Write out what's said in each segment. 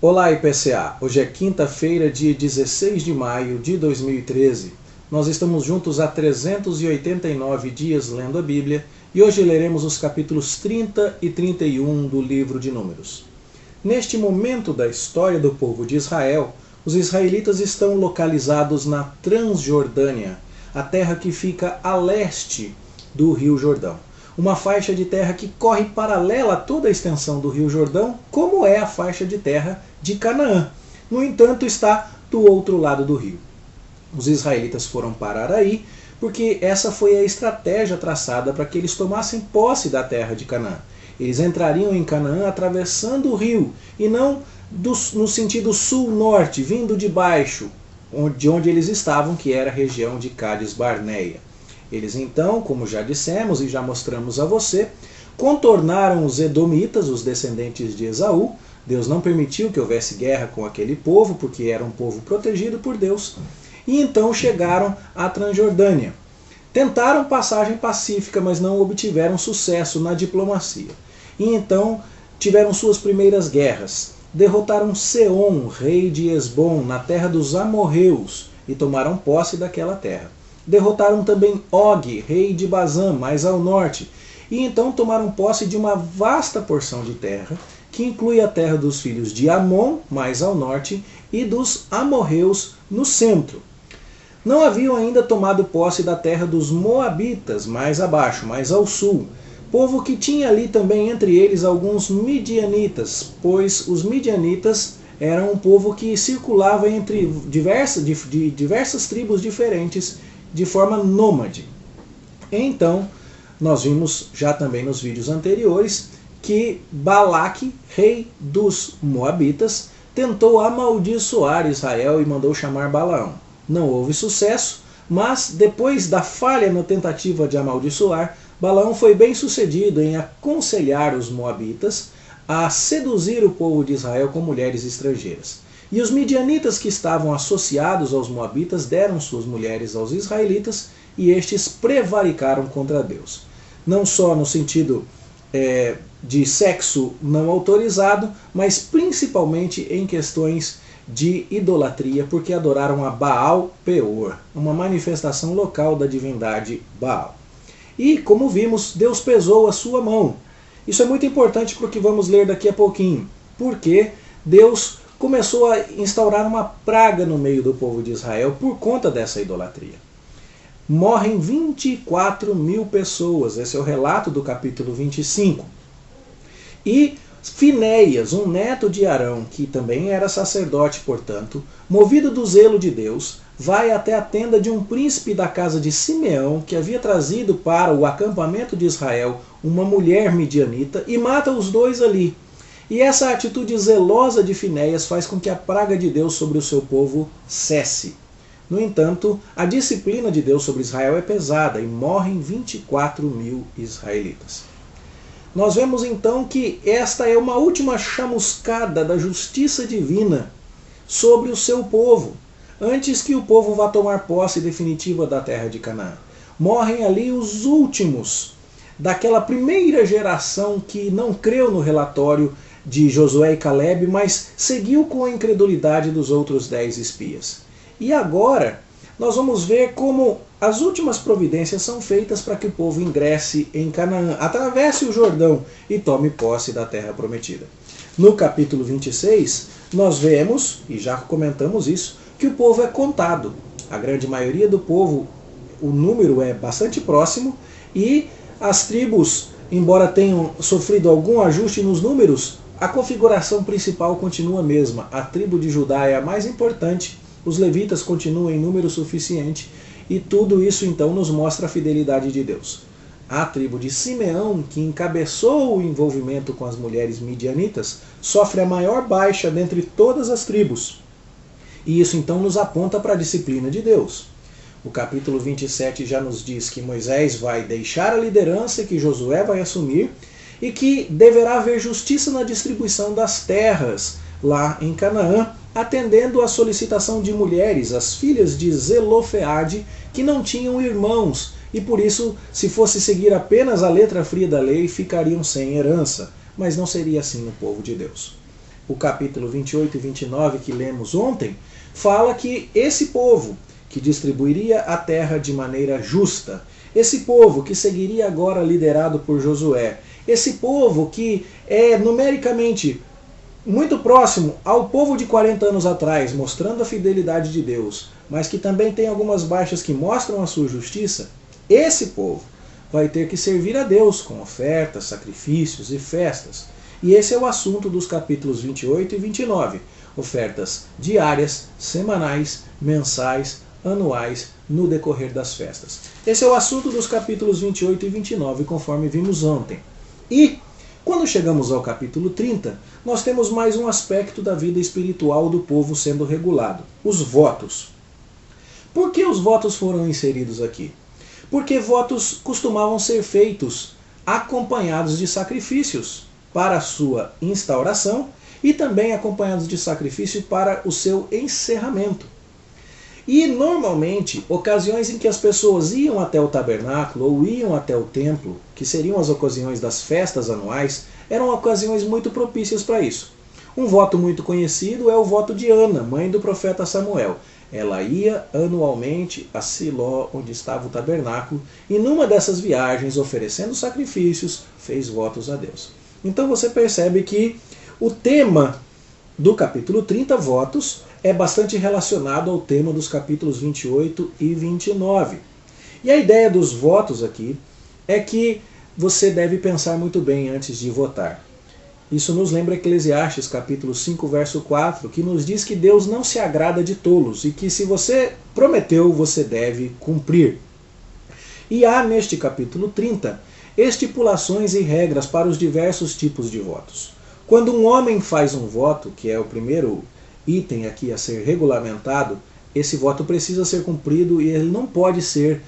Olá IPCA, hoje é quinta-feira, dia 16 de maio de 2013. Nós estamos juntos há 389 dias lendo a Bíblia e hoje leremos os capítulos 30 e 31 do livro de Números. Neste momento da história do povo de Israel, os israelitas estão localizados na Transjordânia, a terra que fica a leste do Rio Jordão. Uma faixa de terra que corre paralela a toda a extensão do Rio Jordão, como é a faixa de terra de Canaã. No entanto, está do outro lado do rio. Os israelitas foram parar aí porque essa foi a estratégia traçada para que eles tomassem posse da terra de Canaã. Eles entrariam em Canaã atravessando o rio e não no sentido sul-norte, vindo de baixo, de onde eles estavam, que era a região de Cádiz Barneia. Eles então, como já dissemos e já mostramos a você, contornaram os edomitas, os descendentes de Esaú. Deus não permitiu que houvesse guerra com aquele povo, porque era um povo protegido por Deus. E então chegaram à Transjordânia. Tentaram passagem pacífica, mas não obtiveram sucesso na diplomacia. E então tiveram suas primeiras guerras. Derrotaram Seom, rei de Esbom, na terra dos amorreus, e tomaram posse daquela terra. Derrotaram também Og, rei de Bazã, mais ao norte, e então tomaram posse de uma vasta porção de terra, que inclui a terra dos filhos de Amon, mais ao norte, e dos amorreus no centro. Não haviam ainda tomado posse da terra dos moabitas, mais abaixo, mais ao sul, povo que tinha ali também entre eles alguns midianitas, pois os midianitas eram um povo que circulava entre diversas tribos diferentes, de forma nômade. Então, nós vimos já também nos vídeos anteriores que Balaque, rei dos Moabitas, tentou amaldiçoar Israel e mandou chamar Balaão. Não houve sucesso, mas depois da falha na tentativa de amaldiçoar, Balaão foi bem sucedido em aconselhar os Moabitas a seduzir o povo de Israel com mulheres estrangeiras. E os midianitas que estavam associados aos moabitas deram suas mulheres aos israelitas e estes prevaricaram contra Deus. Não só no sentido de sexo não autorizado, mas principalmente em questões de idolatria, porque adoraram a Baal Peor, uma manifestação local da divindade Baal. E, como vimos, Deus pesou a sua mão. Isso é muito importante porque vamos ler daqui a pouquinho, porque Deus começou a instaurar uma praga no meio do povo de Israel por conta dessa idolatria. Morrem 24 mil pessoas, esse é o relato do capítulo 25. E Finéias, um neto de Arão, que também era sacerdote, portanto, movido do zelo de Deus, vai até a tenda de um príncipe da casa de Simeão, que havia trazido para o acampamento de Israel uma mulher midianita, e mata os dois ali. E essa atitude zelosa de Finéias faz com que a praga de Deus sobre o seu povo cesse. No entanto, a disciplina de Deus sobre Israel é pesada e morrem 24 mil israelitas. Nós vemos então que esta é uma última chamuscada da justiça divina sobre o seu povo, antes que o povo vá tomar posse definitiva da terra de Canaã. Morrem ali os últimos daquela primeira geração que não creu no relatório de Josué e Caleb, mas seguiu com a incredulidade dos outros 10 espias. E agora nós vamos ver como as últimas providências são feitas para que o povo ingresse em Canaã, atravesse o Jordão e tome posse da terra prometida. No capítulo 26, nós vemos, e já comentamos isso, que o povo é contado. A grande maioria do povo, o número é bastante próximo, e as tribos, embora tenham sofrido algum ajuste nos números, a configuração principal continua a mesma. A tribo de Judá é a mais importante, os levitas continuam em número suficiente, e tudo isso então nos mostra a fidelidade de Deus. A tribo de Simeão, que encabeçou o envolvimento com as mulheres midianitas, sofre a maior baixa dentre todas as tribos. E isso então nos aponta para a disciplina de Deus. O capítulo 27 já nos diz que Moisés vai deixar a liderança e que Josué vai assumir, e que deverá haver justiça na distribuição das terras lá em Canaã, atendendo à solicitação de mulheres, as filhas de Zelofeade, que não tinham irmãos, e por isso, se fosse seguir apenas a letra fria da lei, ficariam sem herança. Mas não seria assim no povo de Deus. o capítulo 28 e 29 que lemos ontem, fala que esse povo que distribuiria a terra de maneira justa, esse povo que seguiria agora liderado por Josué, esse povo que é numericamente muito próximo ao povo de 40 anos atrás, mostrando a fidelidade de Deus, mas que também tem algumas baixas que mostram a sua justiça, esse povo vai ter que servir a Deus com ofertas, sacrifícios e festas. E esse é o assunto dos capítulos 28 e 29. Ofertas diárias, semanais, mensais, anuais, no decorrer das festas. Esse é o assunto dos capítulos 28 e 29, conforme vimos ontem. E, quando chegamos ao capítulo 30, nós temos mais um aspecto da vida espiritual do povo sendo regulado: os votos. Por que os votos foram inseridos aqui? Porque votos costumavam ser feitos acompanhados de sacrifícios para a sua instauração e também acompanhados de sacrifício para o seu encerramento. E normalmente, ocasiões em que as pessoas iam até o tabernáculo ou iam até o templo, que seriam as ocasiões das festas anuais, eram ocasiões muito propícias para isso. Um voto muito conhecido é o voto de Ana, mãe do profeta Samuel. Ela ia anualmente a Siló, onde estava o tabernáculo, e numa dessas viagens, oferecendo sacrifícios, fez votos a Deus. Então você percebe que o tema do capítulo 30, votos, é bastante relacionado ao tema dos capítulos 28 e 29. E a ideia dos votos aqui é que você deve pensar muito bem antes de votar. Isso nos lembra Eclesiastes capítulo 5, verso 4, que nos diz que Deus não se agrada de tolos e que se você prometeu, você deve cumprir. E há neste capítulo 30 estipulações e regras para os diversos tipos de votos. Quando um homem faz um voto, que é o primeiro item aqui a ser regulamentado, esse voto precisa ser cumprido e ele não pode ser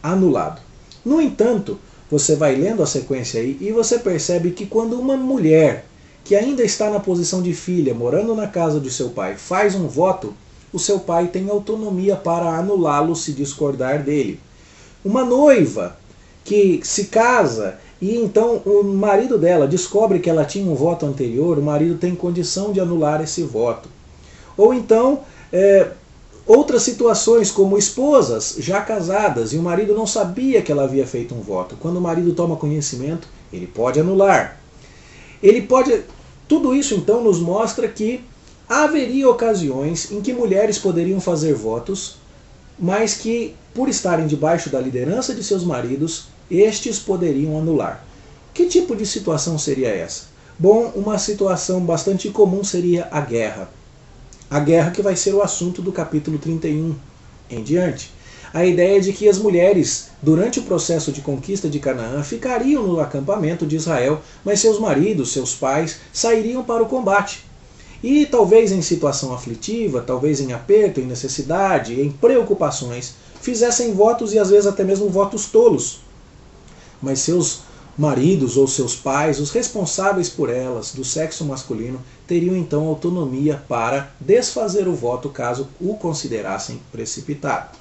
anulado. No entanto, você vai lendo a sequência aí e você percebe que quando uma mulher que ainda está na posição de filha, morando na casa de seu pai, faz um voto, o seu pai tem autonomia para anulá-lo se discordar dele. Uma noiva que se casa e então o marido dela descobre que ela tinha um voto anterior, o marido tem condição de anular esse voto. Ou então, outras situações como esposas já casadas e o marido não sabia que ela havia feito um voto. Quando o marido toma conhecimento, ele pode anular. Tudo isso então nos mostra que haveria ocasiões em que mulheres poderiam fazer votos, mas que por estarem debaixo da liderança de seus maridos, estes poderiam anular. Que tipo de situação seria essa? Bom, uma situação bastante comum seria a guerra. A guerra que vai ser o assunto do capítulo 31 em diante. A ideia de que as mulheres, durante o processo de conquista de Canaã, ficariam no acampamento de Israel, mas seus maridos, seus pais, sairiam para o combate. E talvez em situação aflitiva, talvez em aperto, em necessidade, em preocupações, fizessem votos e às vezes até mesmo votos tolos. Mas seus maridos ou seus pais, os responsáveis por elas, do sexo masculino, teriam então autonomia para desfazer o voto caso o considerassem precipitado.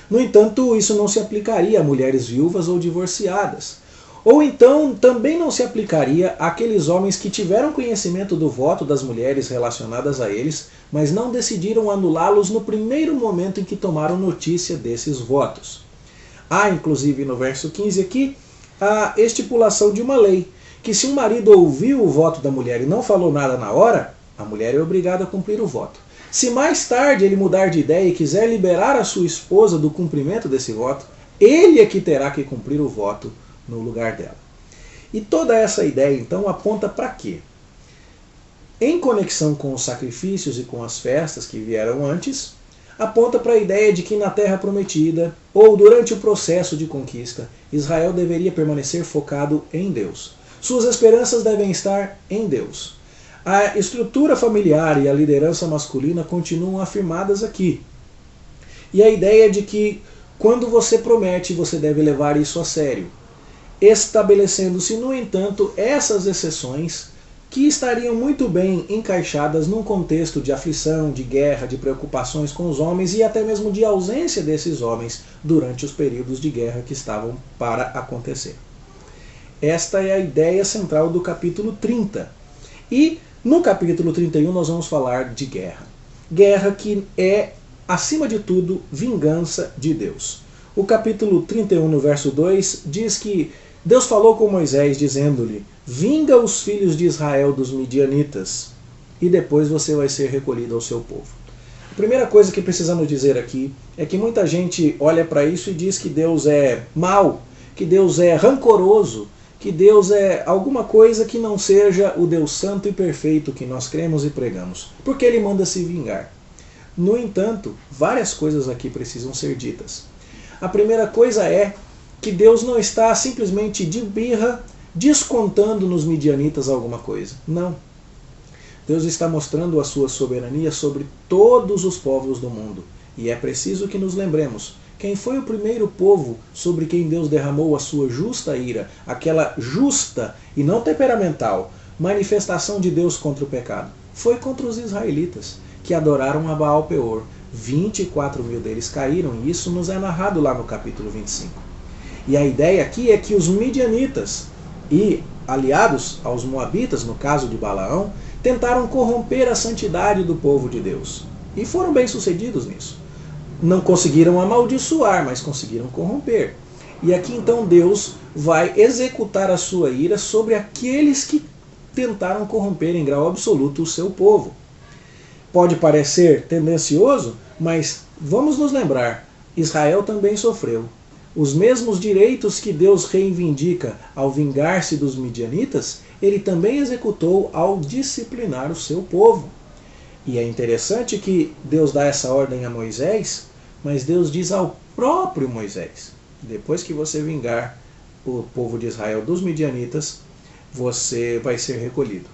No entanto, isso não se aplicaria a mulheres viúvas ou divorciadas. Ou então, também não se aplicaria àqueles homens que tiveram conhecimento do voto das mulheres relacionadas a eles, mas não decidiram anulá-los no primeiro momento em que tomaram notícia desses votos. Há, inclusive, no verso 15 aqui, a estipulação de uma lei, que se um marido ouviu o voto da mulher e não falou nada na hora, a mulher é obrigada a cumprir o voto. Se mais tarde ele mudar de ideia e quiser liberar a sua esposa do cumprimento desse voto, ele é que terá que cumprir o voto no lugar dela. E toda essa ideia, então, aponta para quê? Em conexão com os sacrifícios e com as festas que vieram antes, aponta para a ideia de que na Terra Prometida, ou durante o processo de conquista, Israel deveria permanecer focado em Deus. Suas esperanças devem estar em Deus. A estrutura familiar e a liderança masculina continuam afirmadas aqui. E a ideia de que quando você promete, você deve levar isso a sério. Estabelecendo-se, no entanto, essas exceções que estariam muito bem encaixadas num contexto de aflição, de guerra, de preocupações com os homens e até mesmo de ausência desses homens durante os períodos de guerra que estavam para acontecer. Esta é a ideia central do capítulo 30. E No capítulo 31 nós vamos falar de guerra. Guerra que é, acima de tudo, vingança de Deus. O capítulo 31, no verso 2, diz que Deus falou com Moisés, dizendo-lhe: vinga os filhos de Israel dos midianitas, e depois você vai ser recolhido ao seu povo. A primeira coisa que precisamos dizer aqui é que muita gente olha para isso e diz que Deus é mau, que Deus é rancoroso, que Deus é alguma coisa que não seja o Deus santo e perfeito que nós cremos e pregamos, porque Ele manda se vingar. No entanto, várias coisas aqui precisam ser ditas. A primeira coisa é que Deus não está simplesmente de birra descontando nos midianitas alguma coisa. Não. Deus está mostrando a sua soberania sobre todos os povos do mundo. E é preciso que nos lembremos: quem foi o primeiro povo sobre quem Deus derramou a sua justa ira, aquela justa e não temperamental manifestação de Deus contra o pecado? Foi contra os israelitas, que adoraram a Baal Peor. 24 mil deles caíram, e isso nos é narrado lá no capítulo 25. E a ideia aqui é que os midianitas e aliados aos moabitas, no caso de Balaão, tentaram corromper a santidade do povo de Deus. E foram bem-sucedidos nisso. Não conseguiram amaldiçoar, mas conseguiram corromper. E aqui então Deus vai executar a sua ira sobre aqueles que tentaram corromper em grau absoluto o seu povo. Pode parecer tendencioso, mas vamos nos lembrar, Israel também sofreu. Os mesmos direitos que Deus reivindica ao vingar-se dos midianitas, Ele também executou ao disciplinar o seu povo. E é interessante que Deus dá essa ordem a Moisés, mas Deus diz ao próprio Moisés: depois que você vingar o povo de Israel dos midianitas, você vai ser recolhido.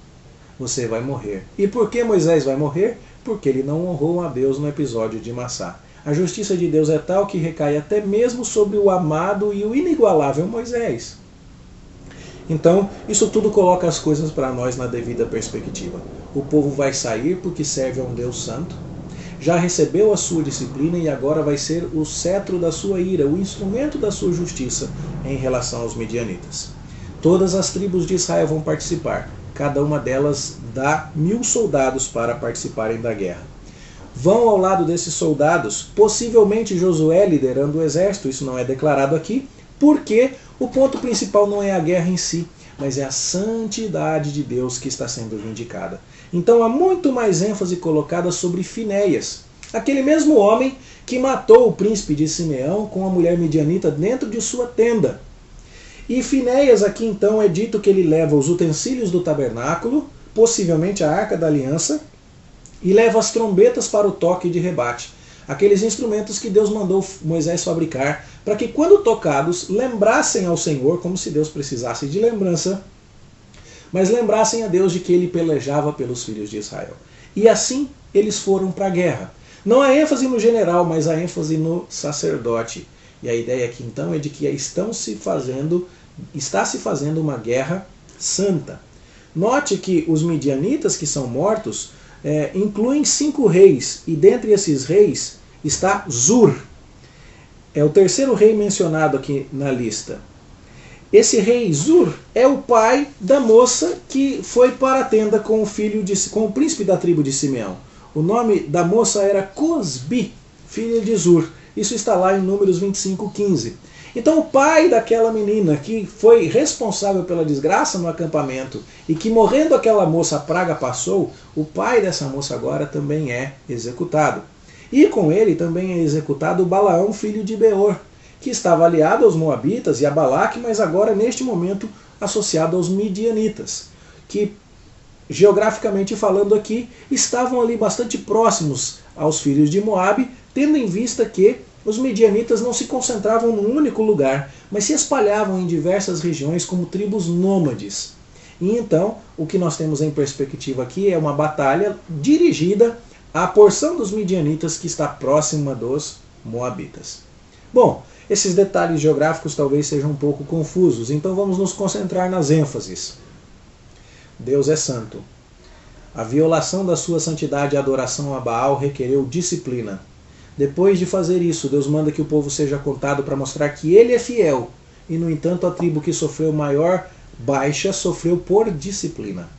Você vai morrer. E por que Moisés vai morrer? Porque ele não honrou a Deus no episódio de Massá. A justiça de Deus é tal que recai até mesmo sobre o amado e o inigualável Moisés. Então, isso tudo coloca as coisas para nós na devida perspectiva. O povo vai sair porque serve a um Deus santo, já recebeu a sua disciplina e agora vai ser o cetro da sua ira, o instrumento da sua justiça em relação aos midianitas. Todas as tribos de Israel vão participar. Cada uma delas dá 1000 soldados para participarem da guerra. Vão ao lado desses soldados, possivelmente Josué liderando o exército, isso não é declarado aqui, porque o ponto principal não é a guerra em si, mas é a santidade de Deus que está sendo vindicada. Então há muito mais ênfase colocada sobre Finéias, aquele mesmo homem que matou o príncipe de Simeão com a mulher midianita dentro de sua tenda. E Finéias aqui então é dito que ele leva os utensílios do tabernáculo, possivelmente a Arca da Aliança, e leva as trombetas para o toque de rebate. Aqueles instrumentos que Deus mandou Moisés fabricar, para que quando tocados, lembrassem ao Senhor, como se Deus precisasse de lembrança, mas lembrassem a Deus de que ele pelejava pelos filhos de Israel. E assim eles foram para a guerra. Não há ênfase no general, mas há ênfase no sacerdote. E a ideia aqui então é de que está se fazendo uma guerra santa. Note que os midianitas que são mortos incluem 5 reis, e dentre esses reis está Zur. É o terceiro rei mencionado aqui na lista. Esse rei Zur é o pai da moça que foi para a tenda com o príncipe da tribo de Simeão. O nome da moça era Cosbi, filha de Zur. Isso está lá em Números 25:15. Então o pai daquela menina que foi responsável pela desgraça no acampamento e que morrendo aquela moça a praga passou, o pai dessa moça agora também é executado. E com ele também é executado Balaão, filho de Beor, que estava aliado aos moabitas e a Balaque, mas agora neste momento associado aos midianitas, que geograficamente falando aqui estavam ali bastante próximos aos filhos de Moabe, tendo em vista que os midianitas não se concentravam num único lugar, mas se espalhavam em diversas regiões como tribos nômades. E então, o que nós temos em perspectiva aqui é uma batalha dirigida à porção dos midianitas que está próxima dos moabitas. Bom, esses detalhes geográficos talvez sejam um pouco confusos, então vamos nos concentrar nas ênfases. Deus é santo. A violação da sua santidade e adoração a Baal requereu disciplina. Depois de fazer isso, Deus manda que o povo seja contado para mostrar que ele é fiel. E, no entanto, a tribo que sofreu maior baixa sofreu por disciplina.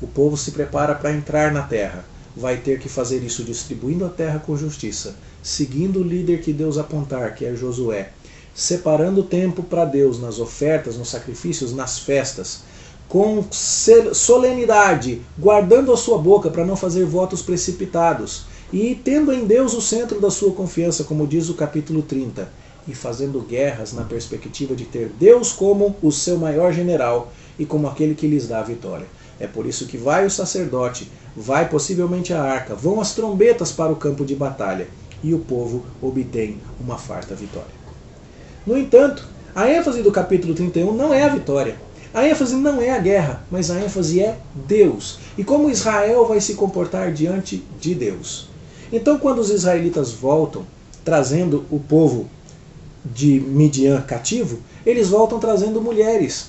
O povo se prepara para entrar na terra. Vai ter que fazer isso distribuindo a terra com justiça, seguindo o líder que Deus apontar, que é Josué, separando o tempo para Deus nas ofertas, nos sacrifícios, nas festas, com solenidade, guardando a sua boca para não fazer votos precipitados, e tendo em Deus o centro da sua confiança, como diz o capítulo 30, e fazendo guerras na perspectiva de ter Deus como o seu maior general e como aquele que lhes dá a vitória. É por isso que vai o sacerdote, vai possivelmente a arca, vão as trombetas para o campo de batalha, e o povo obtém uma farta vitória. No entanto, a ênfase do capítulo 31 não é a vitória. A ênfase não é a guerra, mas a ênfase é Deus. E como Israel vai se comportar diante de Deus. Então, quando os israelitas voltam, trazendo o povo de Midian cativo, eles voltam trazendo mulheres.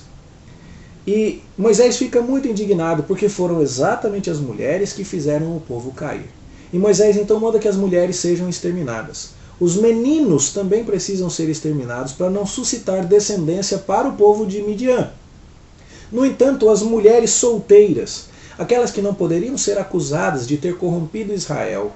E Moisés fica muito indignado, porque foram exatamente as mulheres que fizeram o povo cair. E Moisés então manda que as mulheres sejam exterminadas. Os meninos também precisam ser exterminados para não suscitar descendência para o povo de Midian. No entanto, as mulheres solteiras, aquelas que não poderiam ser acusadas de ter corrompido Israel,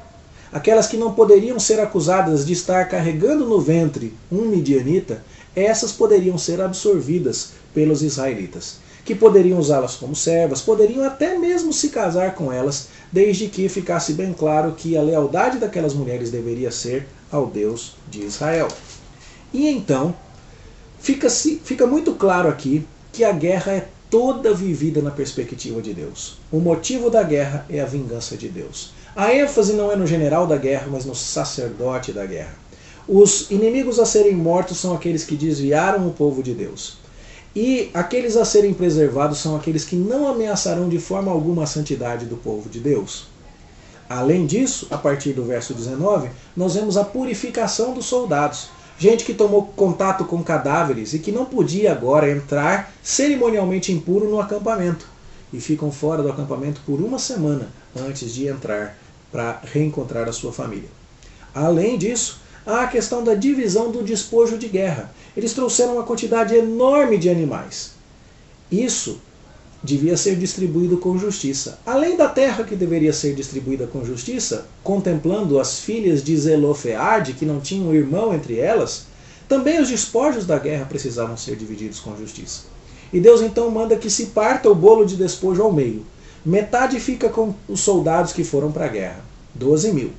aquelas que não poderiam ser acusadas de estar carregando no ventre um midianita, essas poderiam ser absorvidas pelos israelitas, que poderiam usá-las como servas, poderiam até mesmo se casar com elas, desde que ficasse bem claro que a lealdade daquelas mulheres deveria ser ao Deus de Israel. E então, fica muito claro aqui que a guerra é toda vivida na perspectiva de Deus. O motivo da guerra é a vingança de Deus. A ênfase não é no general da guerra, mas no sacerdote da guerra. Os inimigos a serem mortos são aqueles que desviaram o povo de Deus. E aqueles a serem preservados são aqueles que não ameaçarão de forma alguma a santidade do povo de Deus. Além disso, a partir do verso 19, nós vemos a purificação dos soldados. Gente que tomou contato com cadáveres e que não podia agora entrar cerimonialmente impuro no acampamento. E ficam fora do acampamento por uma semana antes de entrar para reencontrar a sua família. Além disso, há a questão da divisão do despojo de guerra. Eles trouxeram uma quantidade enorme de animais. Isso devia ser distribuído com justiça. Além da terra que deveria ser distribuída com justiça, contemplando as filhas de Zelofeade, que não tinham irmão entre elas, também os despojos da guerra precisavam ser divididos com justiça. E Deus então manda que se parta o bolo de despojo ao meio. Metade fica com os soldados que foram para a guerra, 12.000.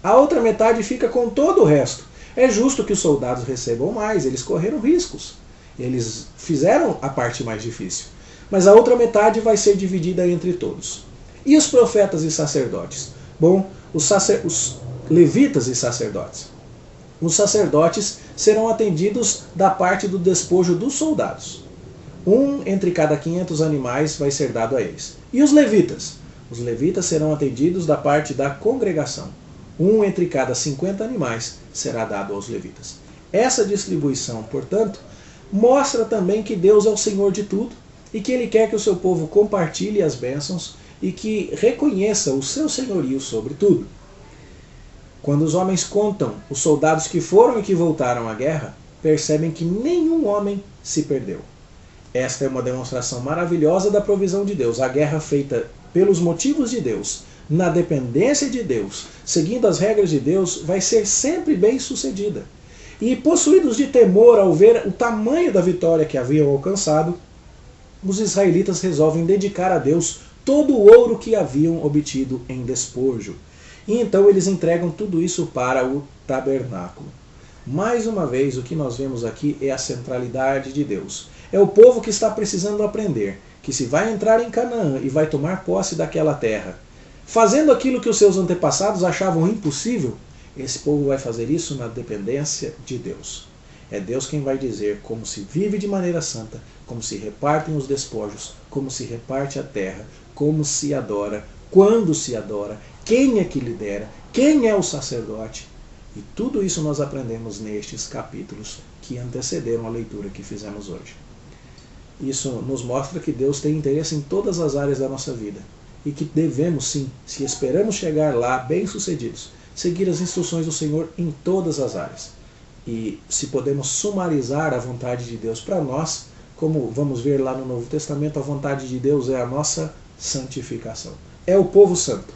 A outra metade fica com todo o resto. É justo que os soldados recebam mais, eles correram riscos. Eles fizeram a parte mais difícil. Mas a outra metade vai ser dividida entre todos. E os profetas e sacerdotes? Bom, os levitas e sacerdotes. Os sacerdotes serão atendidos da parte do despojo dos soldados. Um entre cada 500 animais vai ser dado a eles. E os levitas? Os levitas serão atendidos da parte da congregação. Um entre cada 50 animais será dado aos levitas. Essa distribuição, portanto, mostra também que Deus é o Senhor de tudo, e que Ele quer que o seu povo compartilhe as bênçãos e que reconheça o seu senhorio sobre tudo. Quando os homens contam os soldados que foram e que voltaram à guerra, percebem que nenhum homem se perdeu. Esta é uma demonstração maravilhosa da provisão de Deus. A guerra feita pelos motivos de Deus, na dependência de Deus, seguindo as regras de Deus, vai ser sempre bem sucedida. E possuídos de temor ao ver o tamanho da vitória que haviam alcançado, os israelitas resolvem dedicar a Deus todo o ouro que haviam obtido em despojo. E então eles entregam tudo isso para o tabernáculo. Mais uma vez, o que nós vemos aqui é a centralidade de Deus. É o povo que está precisando aprender que se vai entrar em Canaã e vai tomar posse daquela terra, fazendo aquilo que os seus antepassados achavam impossível, esse povo vai fazer isso na dependência de Deus. É Deus quem vai dizer como se vive de maneira santa, como se repartem os despojos, como se reparte a terra, como se adora, quando se adora, quem é que lidera, quem é o sacerdote. E tudo isso nós aprendemos nestes capítulos que antecederam a leitura que fizemos hoje. Isso nos mostra que Deus tem interesse em todas as áreas da nossa vida e que devemos sim, se esperamos chegar lá bem-sucedidos, seguir as instruções do Senhor em todas as áreas. E se podemos sumarizar a vontade de Deus para nós, como vamos ver lá no Novo Testamento, a vontade de Deus é a nossa santificação. É o povo santo.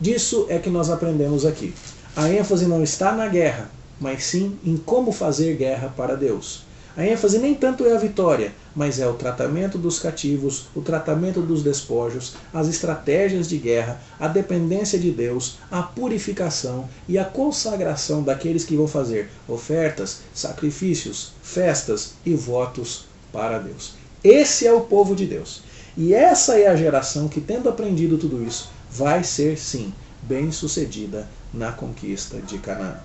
Disso é que nós aprendemos aqui. A ênfase não está na guerra, mas sim em como fazer guerra para Deus. A ênfase nem tanto é a vitória, mas é o tratamento dos cativos, o tratamento dos despojos, as estratégias de guerra, a dependência de Deus, a purificação e a consagração daqueles que vão fazer ofertas, sacrifícios, festas e votos para Deus. Esse é o povo de Deus. E essa é a geração que, tendo aprendido tudo isso, vai ser, sim, bem-sucedida na conquista de Canaã.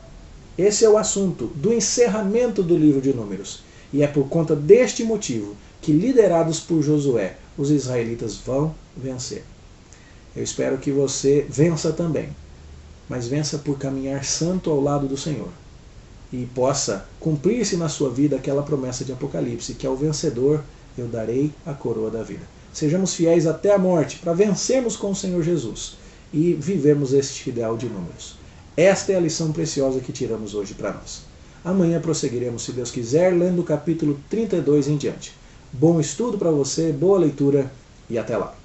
Esse é o assunto do encerramento do livro de Números. E é por conta deste motivo que, liderados por Josué, os israelitas vão vencer. Eu espero que você vença também, mas vença por caminhar santo ao lado do Senhor. E possa cumprir-se na sua vida aquela promessa de Apocalipse, que ao vencedor eu darei a coroa da vida. Sejamos fiéis até a morte, para vencermos com o Senhor Jesus e vivemos este ideal de Números. Esta é a lição preciosa que tiramos hoje para nós. Amanhã prosseguiremos, se Deus quiser, lendo o capítulo 32 em diante. Bom estudo para você, boa leitura e até lá.